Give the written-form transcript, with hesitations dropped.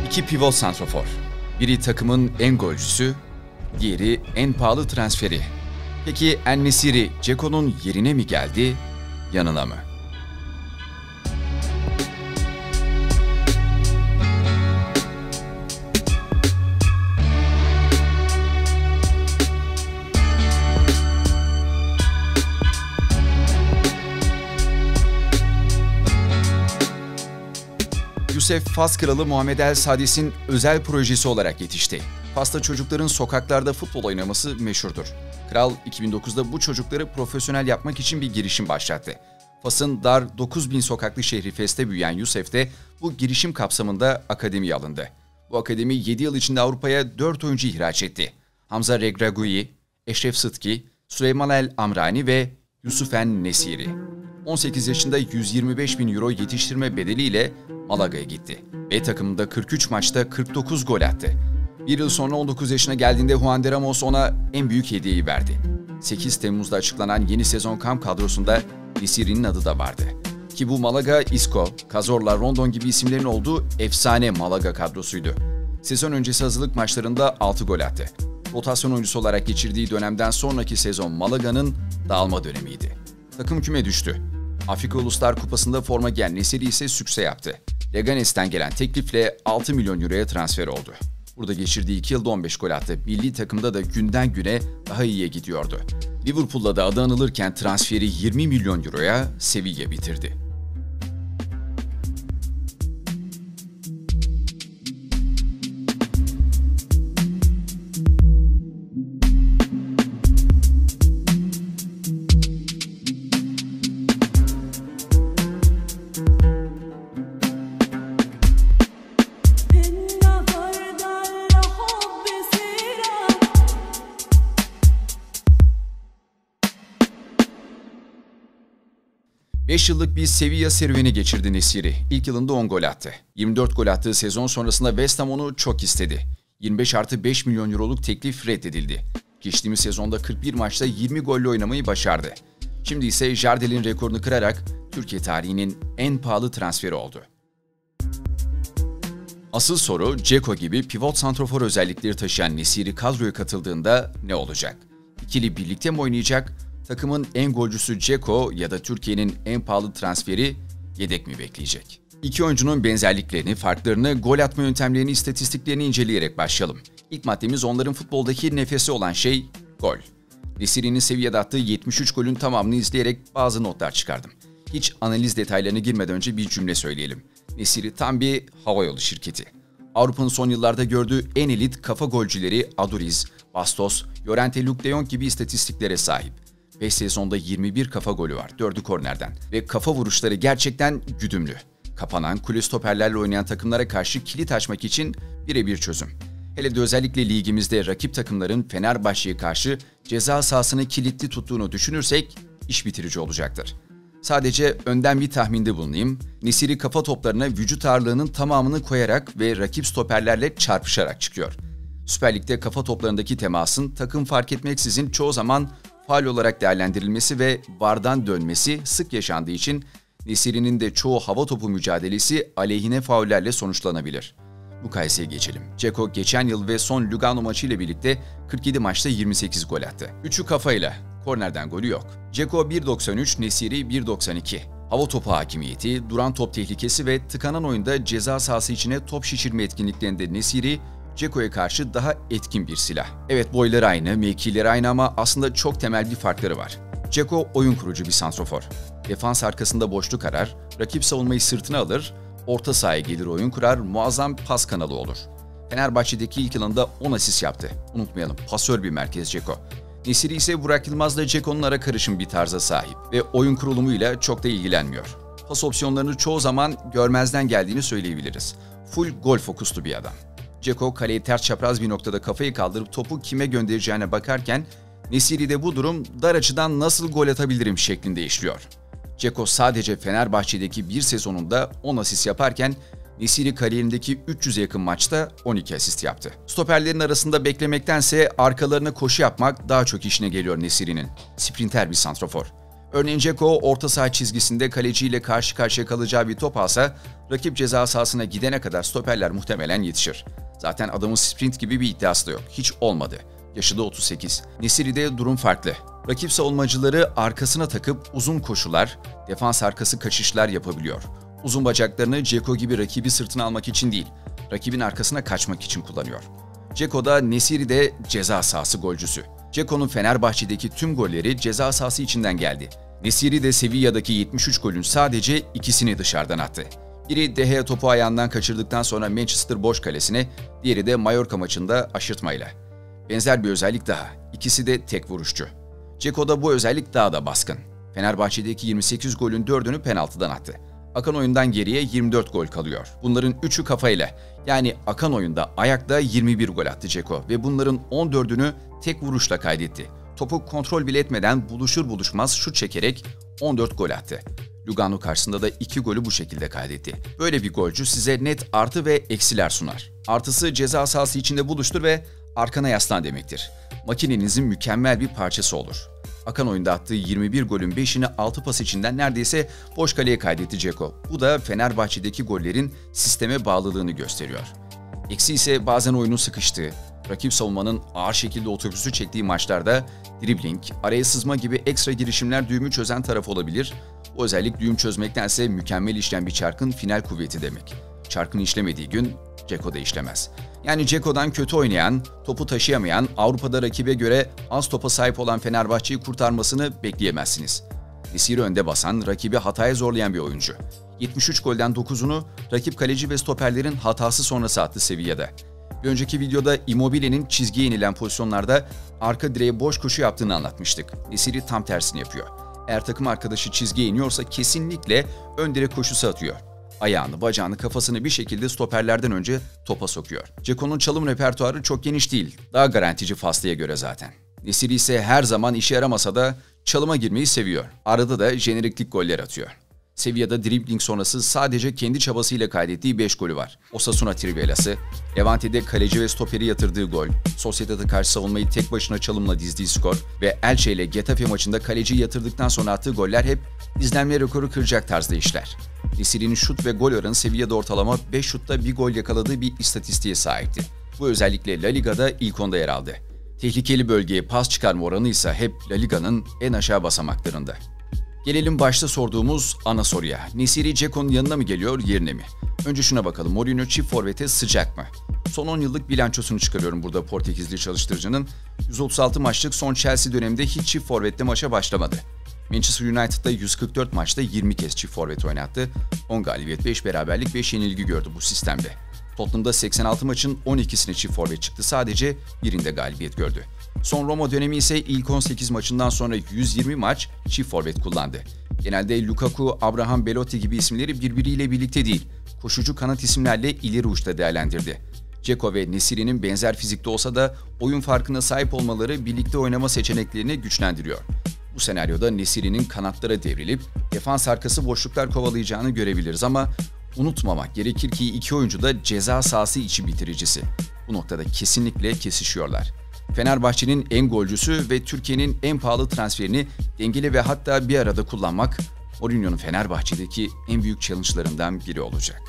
İki pivot santrafor. Biri takımın en golcüsü, diğeri en pahalı transferi. Peki En-Nesyri, Dzeko'nun yerine mi geldi, yanına mı? Youssef, Fas kralı Muhammed El Sadis'in özel projesi olarak yetişti. Fas'ta çocukların sokaklarda futbol oynaması meşhurdur. Kral 2009'da bu çocukları profesyonel yapmak için bir girişim başlattı. Fas'ın dar 9000 sokaklı şehri Fes'te büyüyen Youssef de bu girişim kapsamında akademiye alındı. Bu akademi 7 yıl içinde Avrupa'ya 4 oyuncu ihraç etti. Hamza Regragui, Eşref Sıtki, Süleyman El Amrani ve Yusuf En-Nesyri. 18 yaşında 125 bin euro yetiştirme bedeliyle Malaga'ya gitti. B takımında 43 maçta 49 gol attı. Bir yıl sonra 19 yaşına geldiğinde Juan de Ramos ona en büyük hediyeyi verdi. 8 Temmuz'da açıklanan yeni sezon kamp kadrosunda Nesyri'nin adı da vardı. Ki bu Malaga, Isco, Cazorla, Rondon gibi isimlerin olduğu efsane Malaga kadrosuydu. Sezon öncesi hazırlık maçlarında 6 gol attı. Rotasyon oyuncusu olarak geçirdiği dönemden sonraki sezon Malaga'nın dağılma dönemiydi. Takım küme düştü. Afrika Uluslar Kupası'nda forma giyen Nesyri ise sükse yaptı. Leganes'ten gelen teklifle 6 milyon euroya transfer oldu. Burada geçirdiği 2 yılda 15 gol attı. Milli takımda da günden güne daha iyiye gidiyordu. Liverpool'la da adı anılırken transferi 20 milyon euroya Sevilla bitirdi. Beş yıllık bir Sevilla serüveni geçirdi Nesyri. İlk yılında 10 gol attı. 24 gol attığı sezon sonrasında West Ham onu çok istedi. 25+5 milyon euroluk teklif reddedildi. Geçtiğimiz sezonda 41 maçta 20 golle oynamayı başardı. Şimdi ise Jardel'in rekorunu kırarak Türkiye tarihinin en pahalı transferi oldu. Asıl soru, Dzeko gibi pivot santrafor özellikleri taşıyan Nesyri kadroya katıldığında ne olacak? İkili birlikte mi oynayacak? Takımın en golcüsü Dzeko ya da Türkiye'nin en pahalı transferi yedek mi bekleyecek? İki oyuncunun benzerliklerini, farklarını, gol atma yöntemlerini, istatistiklerini inceleyerek başlayalım. İlk maddemiz onların futboldaki nefesi olan şey gol. Nesyri'nin Sevilla'da attığı 73 golün tamamını izleyerek bazı notlar çıkardım. Hiç analiz detaylarına girmeden önce bir cümle söyleyelim. Nesyri tam bir havayolu şirketi. Avrupa'nın son yıllarda gördüğü en elit kafa golcüleri Aduriz, Bastos, Llorente, Luuk de Jong gibi istatistiklere sahip. 5 sezonda 21 kafa golü var, 4'ü kornerden. Ve kafa vuruşları gerçekten güdümlü. Kapanan, kule stoperlerle oynayan takımlara karşı kilit açmak için birebir çözüm. Hele de özellikle ligimizde rakip takımların Fenerbahçe'ye karşı ceza sahasını kilitli tuttuğunu düşünürsek iş bitirici olacaktır. Sadece önden bir tahminde bulunayım. Nesyri kafa toplarına vücut ağırlığının tamamını koyarak ve rakip stoperlerle çarpışarak çıkıyor. Süper Lig'de kafa toplarındaki temasın takım fark etmeksizin çoğu zaman faul olarak değerlendirilmesi ve VAR'dan dönmesi sık yaşandığı için Nesyri'nin de çoğu hava topu mücadelesi aleyhine faullerle sonuçlanabilir. Mukayeseye geçelim. Dzeko geçen yıl ve son Lugano maçı ile birlikte 47 maçta 28 gol attı. 3'ü kafayla, kornerden golü yok. Dzeko 1.93, Nesyri 1.92. Hava topu hakimiyeti, duran top tehlikesi ve tıkanan oyunda ceza sahası içine top şişirme etkinliklerinde Nesyri, Dzeko'ya karşı daha etkin bir silah. Evet, boyları aynı, mevkileri aynı ama aslında çok temel bir farkları var. Dzeko oyun kurucu bir santrafor. Defans arkasında boşluk arar, rakip savunmayı sırtına alır, orta sahaya gelir oyun kurar, muazzam pas kanalı olur. Fenerbahçe'deki ilk yılında 10 asist yaptı. Unutmayalım, pasör bir merkez Dzeko. Nesyri ise Burak Yılmaz'la Dzeko'nun ara karışım bir tarza sahip ve oyun kurulumuyla çok da ilgilenmiyor. Pas opsiyonlarını çoğu zaman görmezden geldiğini söyleyebiliriz. Full gol fokuslu bir adam. Dzeko kaleye ters çapraz bir noktada kafayı kaldırıp topu kime göndereceğine bakarken Nesyri'de bu durum dar açıdan nasıl gol atabilirim şeklinde işliyor. Dzeko sadece Fenerbahçe'deki bir sezonunda 10 asist yaparken Nesyri kariyerindeki 300'e yakın maçta 12 asist yaptı. Stoperlerin arasında beklemektense arkalarına koşu yapmak daha çok işine geliyor Nesyri'nin. Sprinter bir santrafor. Örneğin Dzeko orta saha çizgisinde kaleciyle karşı karşıya kalacağı bir top alsa rakip ceza sahasına gidene kadar stoperler muhtemelen yetişir. Zaten adamın sprint gibi bir iddiası da yok. Hiç olmadı. Yaşı da 38. Nesiri'de durum farklı. Rakip savunmacıları arkasına takıp uzun koşular, defans arkası kaçışlar yapabiliyor. Uzun bacaklarını Dzeko gibi rakibi sırtına almak için değil, rakibin arkasına kaçmak için kullanıyor. Dzeko da Nesiri'de ceza sahası golcüsü. Dzeko'nun Fenerbahçe'deki tüm golleri ceza sahası içinden geldi. Nesiri de Sevilla'daki 73 golün sadece ikisini dışarıdan attı. Biri De Gea topu ayağından kaçırdıktan sonra Manchester boş kalesine, diğeri de Mallorca maçında aşırtmayla. Benzer bir özellik daha, ikisi de tek vuruşçu. Dzeko'da bu özellik daha da baskın. Fenerbahçe'deki 28 golün 4'ünü penaltıdan attı. Akan oyundan geriye 24 gol kalıyor. Bunların 3'ü kafayla. Yani akan oyunda ayakla 21 gol attı Dzeko ve bunların 14'ünü tek vuruşla kaydetti. Topu kontrol bile etmeden buluşur buluşmaz şut çekerek 14 gol attı. Lugano karşısında da 2 golü bu şekilde kaydetti. Böyle bir golcü size net artı ve eksiler sunar. Artısı ceza sahası içinde buluştur ve arkana yaslan demektir. Makinenizin mükemmel bir parçası olur. Akan oyunda attığı 21 golün 5'ini 6 pas içinden neredeyse boş kaleye kaydetti Dzeko. Bu da Fenerbahçe'deki gollerin sisteme bağlılığını gösteriyor. Eksi ise bazen oyunun sıkıştığı, rakip savunmanın ağır şekilde otobüsü çektiği maçlarda dribling, araya sızma gibi ekstra girişimler düğümü çözen taraf olabilir. O özellik düğüm çözmektense mükemmel işleyen bir çarkın final kuvveti demek. Çarkın işlemediği gün Dzeko da işlemez. Yani Dzeko'dan kötü oynayan, topu taşıyamayan, Avrupa'da rakibe göre az topa sahip olan Fenerbahçe'yi kurtarmasını bekleyemezsiniz. Nesiri önde basan, rakibi hataya zorlayan bir oyuncu. 73 golden 9'unu rakip kaleci ve stoperlerin hatası sonrası attı Sevilla'da. Bir önceki videoda Immobile'nin çizgiye inilen pozisyonlarda arka direğe boş koşu yaptığını anlatmıştık. Nesiri tam tersini yapıyor. Eğer takım arkadaşı çizgiye iniyorsa kesinlikle ön direk koşusu atıyor. Ayağını, bacağını, kafasını bir şekilde stoperlerden önce topa sokuyor. Dzeko'nun çalım repertuarı çok geniş değil. Daha garantici Faslı'ya göre zaten. Nesiri ise her zaman işe yaramasa da çalıma girmeyi seviyor. Arada da jeneriklik goller atıyor. Sevilla'da dribbling sonrası sadece kendi çabasıyla kaydettiği 5 golü var. Osasuna Trivelası, Levante'de kaleci ve stoperi yatırdığı gol, Sociedad'a karşı savunmayı tek başına çalımla dizdiği skor ve Elche ile Getafe maçında kaleciyi yatırdıktan sonra attığı goller hep izlenme rekoru kıracak tarzda işler. Nesiri'nin şut ve gol oranı Sevilla'da ortalama 5 şutta 1 gol yakaladığı bir istatistiğe sahipti. Bu özellikle La Liga'da ilk onda yer aldı. Tehlikeli bölgeye pas çıkarma oranı ise hep La Liga'nın en aşağı basamaklarında. Gelelim başta sorduğumuz ana soruya. Nesiri Dzeko'nun yanına mı geliyor, yerine mi? Önce şuna bakalım. Mourinho çift forvete sıcak mı? Son 10 yıllık bilançosunu çıkarıyorum burada Portekizli çalıştırıcının. 136 maçlık son Chelsea döneminde hiç çift forvetle maça başlamadı. Manchester United'da 144 maçta 20 kez çift forvet oynattı. 10 galibiyet, 5 beraberlik, 5 yenilgi gördü bu sistemde. Tottenham'da 86 maçın 12'sine çift forvet çıktı. Sadece birinde galibiyet gördü. Son Roma dönemi ise ilk 18 maçından sonra 120 maç çift forvet kullandı. Genelde Lukaku, Abraham Belotti gibi isimleri birbiriyle birlikte değil, koşucu kanat isimlerle ileri uçta değerlendirdi. Dzeko ve Nesiri'nin benzer fizikte olsa da oyun farkına sahip olmaları birlikte oynama seçeneklerini güçlendiriyor. Bu senaryoda Nesiri'nin kanatlara devrilip defans arkası boşluklar kovalayacağını görebiliriz ama unutmamak gerekir ki iki oyuncu da ceza sahası içi bitiricisi. Bu noktada kesinlikle kesişiyorlar. Fenerbahçe'nin en golcüsü ve Türkiye'nin en pahalı transferini dengeli ve hatta bir arada kullanmak Mourinho'nun Fenerbahçe'deki en büyük challenge'larından biri olacak.